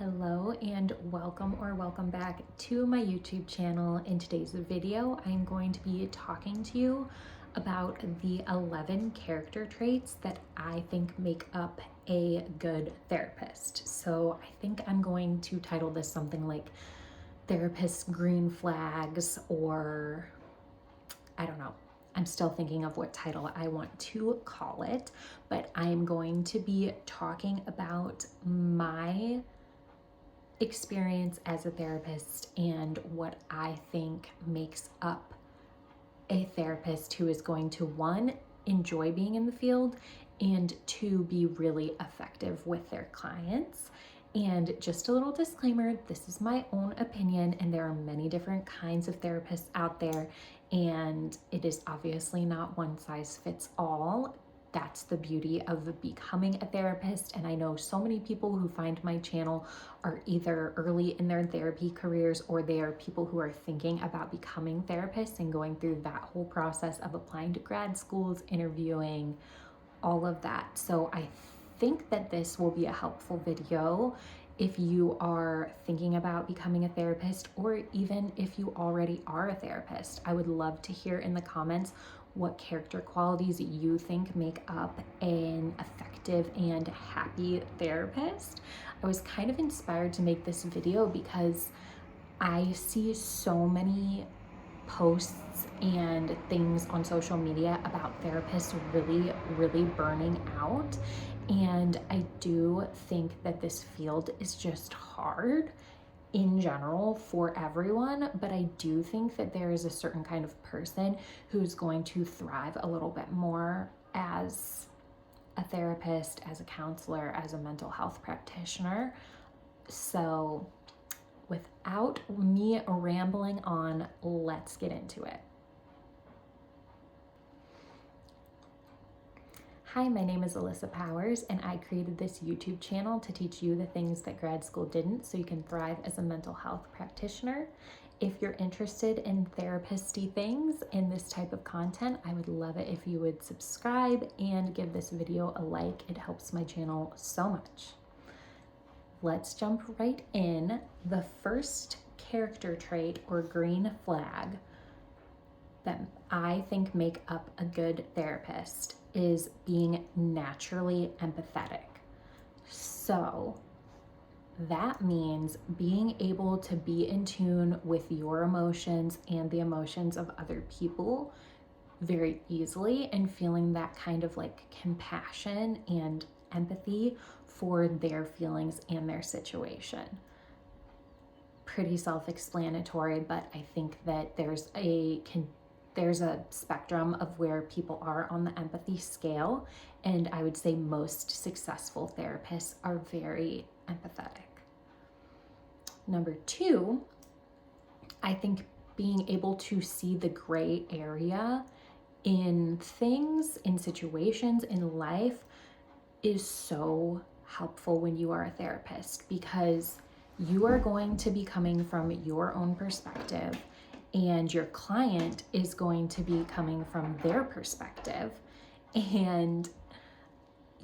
Hello and welcome back to my YouTube channel. In today's video, I'm going to be talking to you about the 11 character traits that I think make up a good therapist. So I think I'm going to title this something like Therapist Green Flags, or I don't know. I'm still thinking of what title I want to call it, but I'm going to be talking about my experience as a therapist and what I think makes up a therapist who is going to, one, enjoy being in the field, and two, be really effective with their clients. And just a little disclaimer, this is my own opinion, and there are many different kinds of therapists out there, and it is obviously not one size fits all. That's the beauty of becoming a therapist. And I know so many people who find my channel are either early in their therapy careers, or they are people who are thinking about becoming therapists and going through that whole process of applying to grad schools, interviewing, all of that. So I think that this will be a helpful video if you are thinking about becoming a therapist, or even if you already are a therapist. I would love to hear in the comments what character qualities you think make up an effective and happy therapist. I was kind of inspired to make this video because I see so many posts and things on social media about therapists really burning out. And I do think that this field is just hard in general for everyone, but I do think that there is a certain kind of person who's going to thrive a little bit more as a therapist, as a counselor, as a mental health practitioner. So without me rambling on, let's get into it. Hi, my name is Alyssa Powers, and I created this YouTube channel to teach you the things that grad school didn't, so you can thrive as a mental health practitioner. If you're interested in therapist-y things and this type of content, I would love it if you would subscribe and give this video a like. It helps my channel so much. Let's jump right in. The first character trait or green flag that I think make up a good therapist is being naturally empathetic. So that means being able to be in tune with your emotions and the emotions of other people very easily, and feeling that kind of like compassion and empathy for their feelings and their situation. Pretty self-explanatory, but I think that there's a spectrum of where people are on the empathy scale, and I would say most successful therapists are very empathetic. Number two, I think being able to see the gray area in things, in situations, in life is so helpful when you are a therapist, because you are going to be coming from your own perspective, and your client is going to be coming from their perspective, and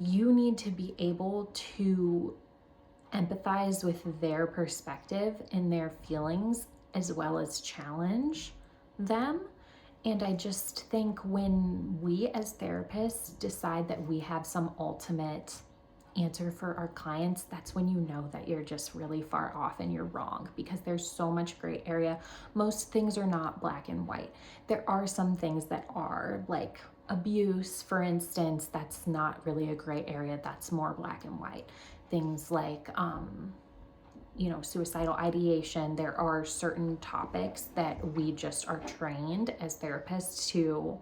you need to be able to empathize with their perspective and their feelings, as well as challenge them. And I just think when we as therapists decide that we have some ultimate answer for our clients, that's when you know that you're just really far off and you're wrong, because there's so much gray area. Most things are not black and white. There are some things that are, like abuse, for instance, that's not really a gray area, that's more black and white. Things like suicidal ideation, there are certain topics that we just are trained as therapists to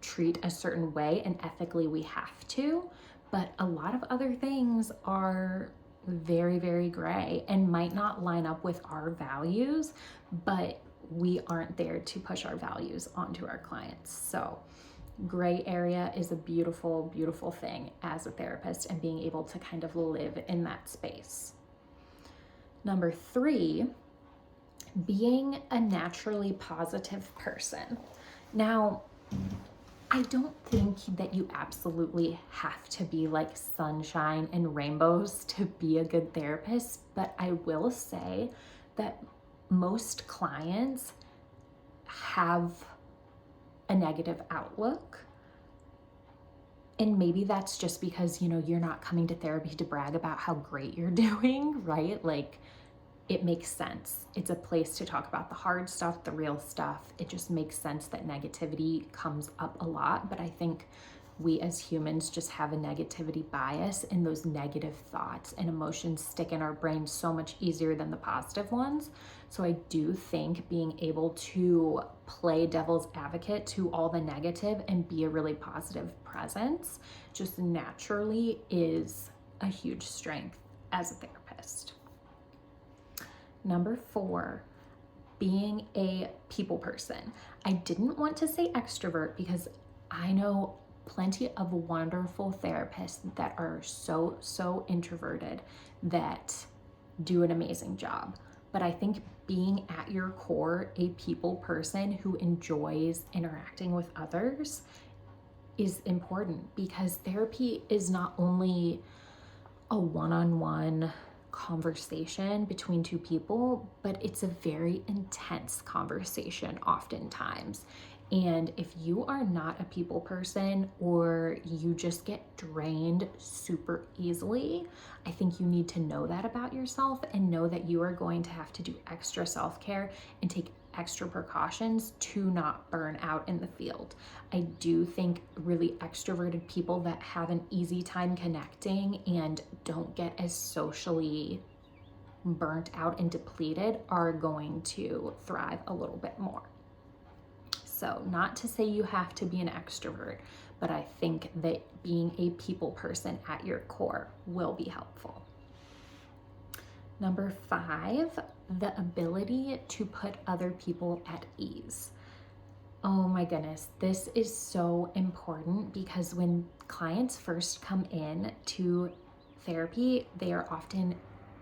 treat a certain way, and ethically we have to. But a lot of other things are very gray and might not line up with our values, but we aren't there to push our values onto our clients. So gray area is a beautiful thing as a therapist, and being able to kind of live in that space. Number three, being a naturally positive person. Now, I don't think that you absolutely have to be like sunshine and rainbows to be a good therapist, but I will say that most clients have a negative outlook. And maybe that's just because, you're not coming to therapy to brag about how great you're doing, right? Like, it makes sense. It's a place to talk about the hard stuff, the real stuff. It just makes sense that negativity comes up a lot. But I think we as humans just have a negativity bias, and those negative thoughts and emotions stick in our brains so much easier than the positive ones. So I do think being able to play devil's advocate to all the negative and be a really positive presence just naturally is a huge strength as a therapist. Number 4, being a people person. I didn't want to say extrovert because I know plenty of wonderful therapists that are so introverted that do an amazing job. But I think being at your core a people person who enjoys interacting with others is important, because therapy is not only a one-on-one conversation between two people, but it's a very intense conversation oftentimes. And if you are not a people person, or you just get drained super easily, I think you need to know that about yourself and know that you are going to have to do extra self-care and take extra precautions to not burn out in the field. I do think really extroverted people that have an easy time connecting and don't get as socially burnt out and depleted are going to thrive a little bit more. So not to say you have to be an extrovert, but I think that being a people person at your core will be helpful. Number 5, the ability to put other people at ease. Oh my goodness, this is so important, because when clients first come in to therapy, they are often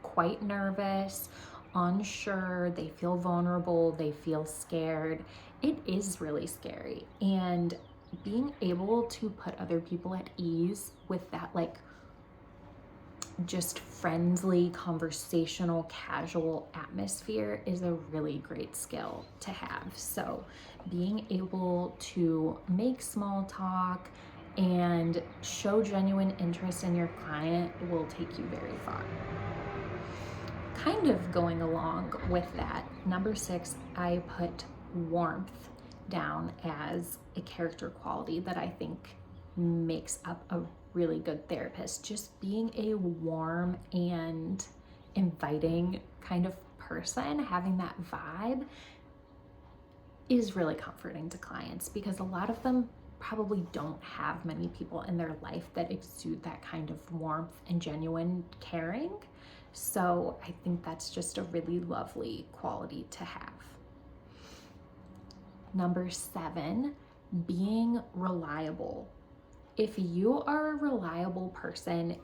quite nervous, unsure, they feel vulnerable, they feel scared. It is really scary. And being able to put other people at ease with that, like, just friendly, conversational, casual atmosphere is a really great skill to have. So being able to make small talk and show genuine interest in your client will take you very far. Kind of going along with that, number 6, I put warmth down as a character quality that I think makes up a really good therapist. Just being a warm and inviting kind of person, having that vibe is really comforting to clients, because a lot of them probably don't have many people in their life that exude that kind of warmth and genuine caring. So I think that's just a really lovely quality to have. Number 7, being reliable. If you are a reliable person,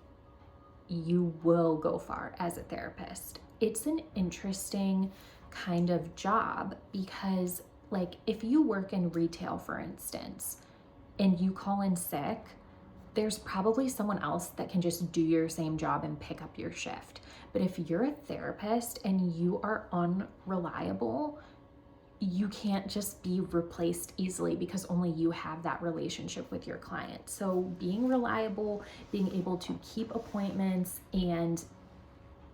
you will go far as a therapist. It's an interesting kind of job, because, like, if you work in retail, for instance, and you call in sick, there's probably someone else that can just do your same job and pick up your shift. But if you're a therapist and you are unreliable, you can't just be replaced easily, because only you have that relationship with your client. So being reliable, being able to keep appointments and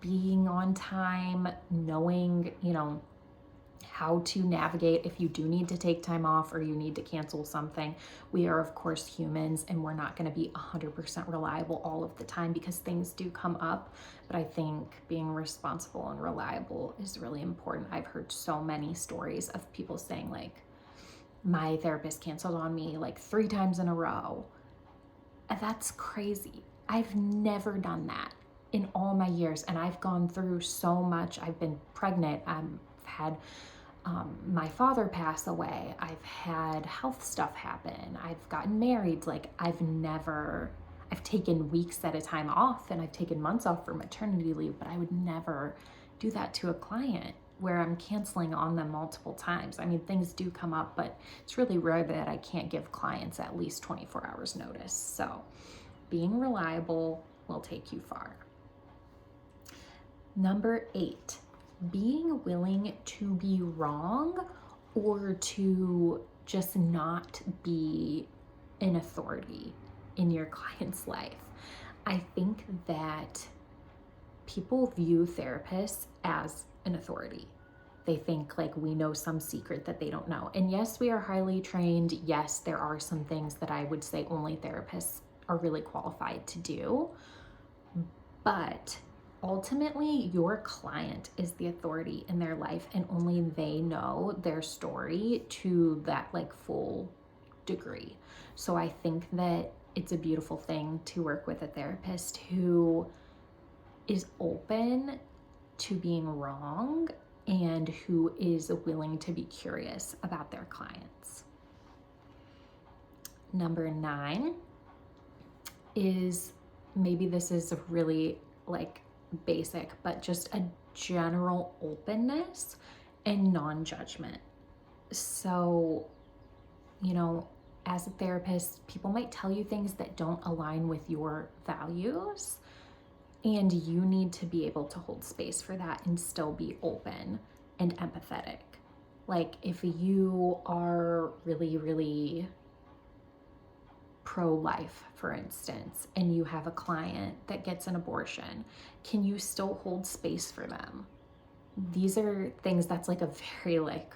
being on time, knowing, how to navigate if you do need to take time off or you need to cancel something. We are, of course, humans, and we're not going to be 100% reliable all of the time, because things do come up. But I think being responsible and reliable is really important. I've heard so many stories of people saying, like, my therapist canceled on me like 3 times in a row. That's crazy. I've never done that in all my years, and I've gone through so much. I've been pregnant. I've had my father pass away. I've had health stuff happen. I've gotten married. Like, I've taken weeks at a time off, and I've taken months off for maternity leave, but I would never do that to a client. where I'm canceling on them multiple times. I mean, things do come up, but it's really rare that I can't give clients at least 24 hours notice. So being reliable will take you far. Number 8, being willing to be wrong or to just not be an authority in your client's life. I think that people view therapists as an authority. They think like we know some secret that they don't know. And yes, we are highly trained. Yes, there are some things that I would say only therapists are really qualified to do. But ultimately, your client is the authority in their life, and only they know their story to that like full degree. So I think that it's a beautiful thing to work with a therapist who is open to being wrong and who is willing to be curious about their clients. Number 9 is, maybe this is really like basic, but just a general openness and non-judgment. So, you know, as a therapist, people might tell you things that don't align with your values, and you need to be able to hold space for that and still be open and empathetic. Like if you are really, really pro-life, for instance, and you have a client that gets an abortion, can you still hold space for them? These are things that's like a very like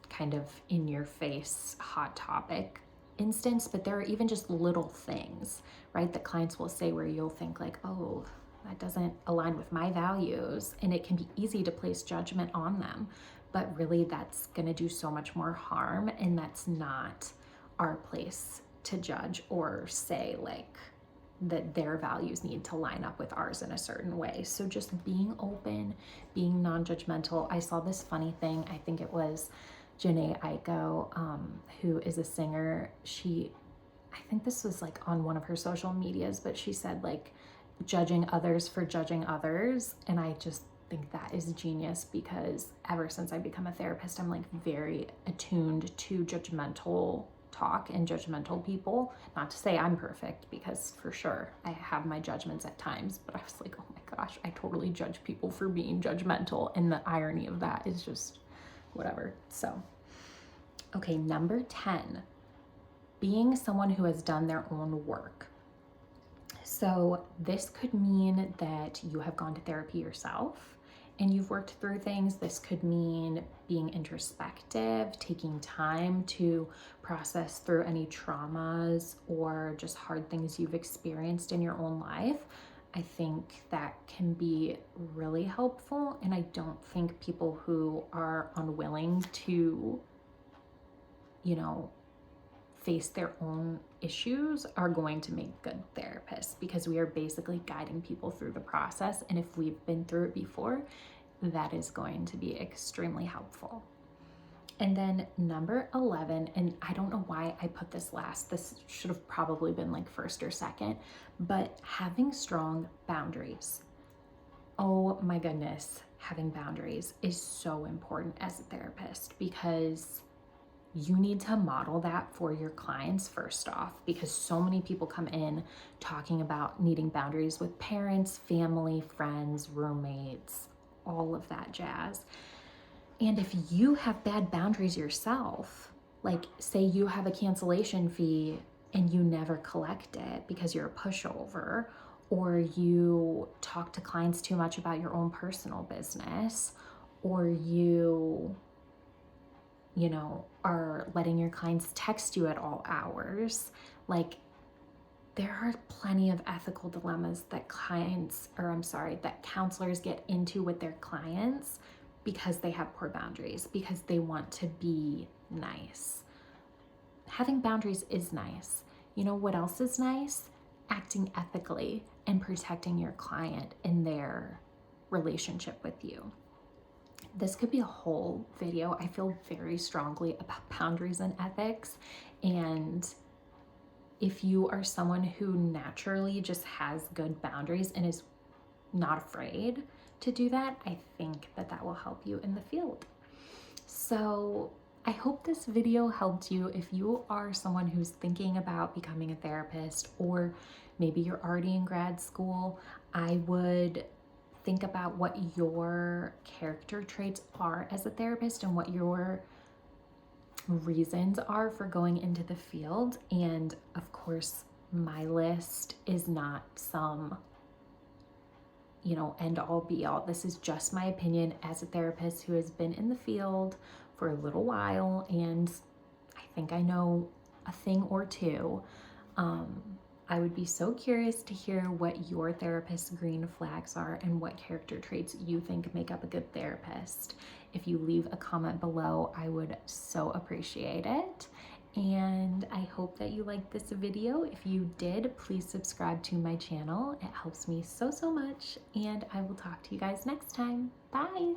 kind of in your face hot topic instance, but there are even just little things, right, that clients will say where you'll think like, oh, that doesn't align with my values, and it can be easy to place judgment on them, but really that's going to do so much more harm, and that's not our place to judge or say like that their values need to line up with ours in a certain way. So just being open, being non-judgmental. I saw this funny thing, I think it was Janae Aiko, who is a singer. I think this was like on one of her social medias, but she said like judging others for judging others. And I just think that is genius, because ever since I become a therapist, I'm like very attuned to judgmental talk and judgmental people. Not to say I'm perfect, because for sure I have my judgments at times, but I was like, oh my gosh, I totally judge people for being judgmental. And the irony of that is just whatever. So, okay, number 10, being someone who has done their own work. So this could mean that you have gone to therapy yourself and you've worked through things. This could mean being introspective, taking time to process through any traumas or just hard things you've experienced in your own life. I think that can be really helpful, and I don't think people who are unwilling to, you know, face their own issues are going to make good therapists, because we are basically guiding people through the process. And if we've been through it before, that is going to be extremely helpful. And then number 11, and I don't know why I put this last, this should have probably been like first or second, but having strong boundaries. Oh my goodness, having boundaries is so important as a therapist, because you need to model that for your clients first off, because so many people come in talking about needing boundaries with parents, family, friends, roommates, all of that jazz. And if you have bad boundaries yourself, like say you have a cancellation fee and you never collect it because you're a pushover, or you talk to clients too much about your own personal business, or you are letting your clients text you at all hours, like there are plenty of ethical dilemmas that that counselors get into with their clients because they have poor boundaries, because they want to be nice. Having boundaries is nice. You know what else is nice? Acting ethically and protecting your client in their relationship with you. This could be a whole video. I feel very strongly about boundaries and ethics. And if you are someone who naturally just has good boundaries and is not afraid to do that, I think that that will help you in the field. So I hope this video helped you if you are someone who's thinking about becoming a therapist, or maybe you're already in grad school. I would think about what your character traits are as a therapist and what your reasons are for going into the field. And of course, my list is not some, end all be all. This is just my opinion as a therapist who has been in the field for a little while, and I think I know a thing or two. I would be so curious to hear what your therapist's green flags are and what character traits you think make up a good therapist. If you leave a comment below, I would so appreciate it. And I hope that you liked this video. If you did, please subscribe to my channel. It helps me so much. And I will talk to you guys next time. Bye.